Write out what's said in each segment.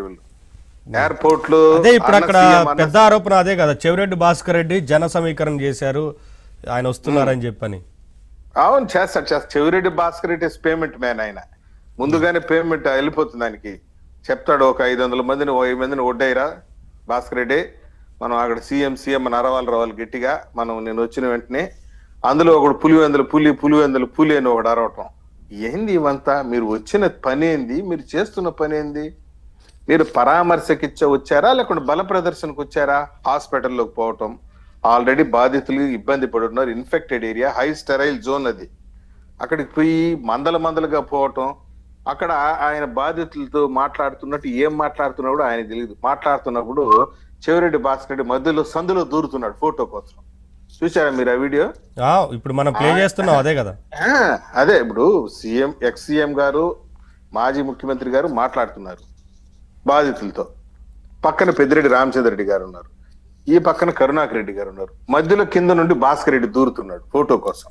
వీళ్ళు ఎయిర్పోర్ట్ లో. అదే ఇప్పుడు అక్కడ పెద్ద ఆరోపణ అదే కదా, చెవిరెడ్డి భాస్కర్ రెడ్డి జన సమీకరణ చేశారు ఆయన వస్తున్నారని చెప్పని. అవును, చేస్తాడు. Chevireddy Bhaskar Reddy payment man. ఆయన ముందుగానే పేమెంట్ వెళ్ళిపోతుంది ఆయనకి. చెప్తాడు, ఒక 500 మందిని 1000 మందిని ఒడ్డైరా భాస్కర్ రెడ్డి, మనం అక్కడ సీఎం అని రావాలి గట్టిగా, నేను వచ్చిన వెంటనే అందులో ఒకడు పులి అని ఒకడు అరవటం. ఏంది ఇవంతా? మీరు వచ్చిన పని ఏంది? మీరు చేస్తున్న పని ఏంది? మీరు పరామర్శకి వచ్చారా లేకుంటే బల ప్రదర్శనకు వచ్చారా? హాస్పిటల్లోకి పోవటం, ఆల్రెడీ బాధితులు ఇబ్బంది పడుతున్నారు, infected area, high sterile zone అది. అక్కడికి పోయి మందలుగా పోవటం, అక్కడ ఆయన బాధితులతో మాట్లాడుతున్నట్టు ఏం మాట్లాడుతున్నాడు ఆయన తెలియదు. మాట్లాడుతున్నప్పుడు చెవిరెడ్డి భాస్కర్ రెడ్డి మధ్యలో సందులో దూరుతున్నాడు ఫోటో కోసం. చూసారా మీరు ఆ వీడియో? ఇప్పుడు మనం ప్లే చేస్తున్నాం అదే కదా. అదే ఇప్పుడు ఎక్స్ సీఎం గారు, మాజీ ముఖ్యమంత్రి గారు మాట్లాడుతున్నారు బాధితులతో. పక్కన పెద్దిరెడ్డి రామచంద్రరెడ్డి గారు ఉన్నారు, ఈ పక్కన కరుణాకర్ రెడ్డి గారు ఉన్నారు, మధ్యలో కింద నుండి భాస్కర్ రెడ్డి దూరుతున్నాడు ఫోటో కోసం.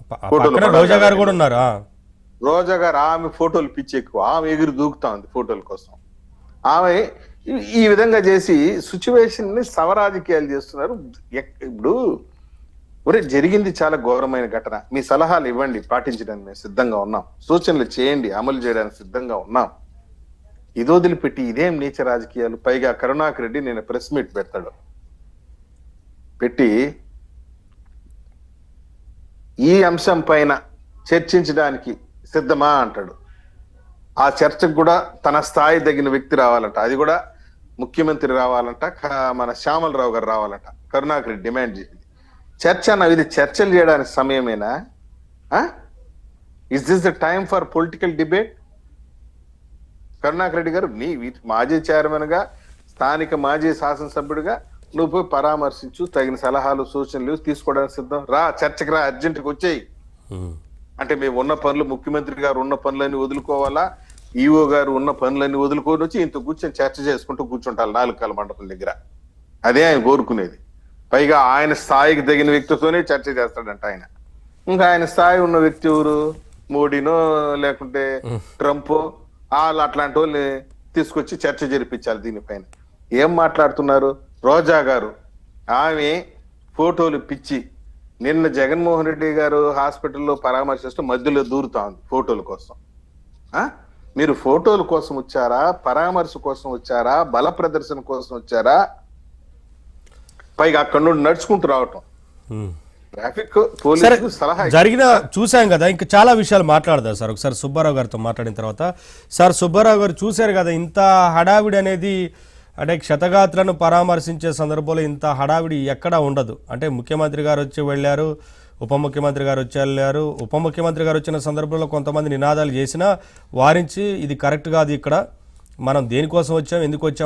రోజా గారు కూడా ఉన్నారు. రోజా గారు ఆమె ఫోటోలు పిచ్చి ఎక్కువ, ఆమె ఎగురు దూకుతా ఉంది ఫోటోల కోసం. ఆమె ఈ విధంగా చేసి సిచ్యువేషన్ ని సవరాజకీయాలు చేస్తున్నారు. ఇప్పుడు జరిగింది చాలా ఘోరమైన ఘటన. మీ సలహాలు ఇవ్వండి, పాటించడానికి మేము సిద్ధంగా ఉన్నాం. సూచనలు చేయండి, అమలు చేయడానికి సిద్ధంగా ఉన్నాం. ఇది వదిలిపెట్టి ఇదేం నీచ రాజకీయాలు? పైగా కరుణాకర్ రెడ్డి నేను ప్రెస్ మీట్ పెడతాడు, పెట్టి ఈ అంశం పైన చర్చించడానికి సిద్ధమా అంటాడు. ఆ చర్చకు కూడా తన స్థాయి తగిన వ్యక్తి రావాలంట, అది కూడా ముఖ్యమంత్రి రావాలంట, మన శ్యామలరావు గారు రావాలంట. కరుణాకర్ రెడ్డి డిమాండ్ చేసింది చర్చ. ఇది చర్చలు చేయడానికి సమయమేనా? Is this the time for political debate? Karunakar Reddy garu, నీ మాజీ చైర్మన్ గా, స్థానిక మాజీ శాసనసభ్యుడిగా నువ్వు పోయి పరామర్శించు, తగిన సలహాలు సూచనలు తీసుకోవడానికి సిద్ధం. రా, చర్చకు రా, అర్జెంట్కి వచ్చేయి. అంటే మేము ఉన్న పనులు, ముఖ్యమంత్రి గారు ఉన్న పనులన్నీ వదులుకోవాలా, ఈఓ గారు ఉన్న పనులన్నీ వదులుకొని వచ్చి ఇంత కూర్చొని చర్చ చేసుకుంటూ కూర్చుంటారు 4 కాల మండపం దగ్గర. అదే ఆయన కోరుకునేది. పైగా ఆయన స్థాయికి తగిన వ్యక్తితోనే చర్చ చేస్తాడంట ఆయన. ఇంకా ఆయన స్థాయి ఉన్న వ్యక్తి ఎవరు? మోడీనో లేకుంటే ట్రంపో, వాళ్ళు అట్లాంటి వాళ్ళని తీసుకొచ్చి చర్చ జరిపించాలి దీనిపైన. ఏం మాట్లాడుతున్నారు? రోజా గారు ఆమె ఫోటోలు పిచ్చి. నిన్న జగన్మోహన్ రెడ్డి గారు హాస్పిటల్లో పరామర్శిస్తూ మధ్యలో దూరుతా ఉంది ఫోటోల కోసం. మీరు ఫోటోల కోసం వచ్చారా, పరామర్శ కోసం వచ్చారా, బల ప్రదర్శన కోసం వచ్చారా? పైగా అక్కడ నుండి నడుచుకుంటూ రావటం. ట్రాఫిక్ పోలీసులు సలహా జరిగిన చూసాం కదా. ఇంకా చాలా విషయాలు మాట్లాడదాం సార్. ఒకసారి సుబ్బారావు గారితో మాట్లాడిన తర్వాత, సార్ సుబ్బారావు గారు చూశారు కదా ఇంత హడావిడి అనేది, అంటే క్షతగాత్రులను పరామర్శించే సందర్భంలో ఇంత హడావిడి ఎక్కడా ఉండదు. అంటే ముఖ్యమంత్రి గారు వచ్చి వెళ్ళారు, ఉప ముఖ్యమంత్రి గారు వచ్చి వెళ్ళారు. ఉప ముఖ్యమంత్రి గారు వచ్చిన సందర్భంలో కొంతమంది నినాదాలు చేసినా వారించి ఇది కరెక్ట్ కాదు, ఇక్కడ మనం దేనికోసం వచ్చాం, ఎందుకు వచ్చాం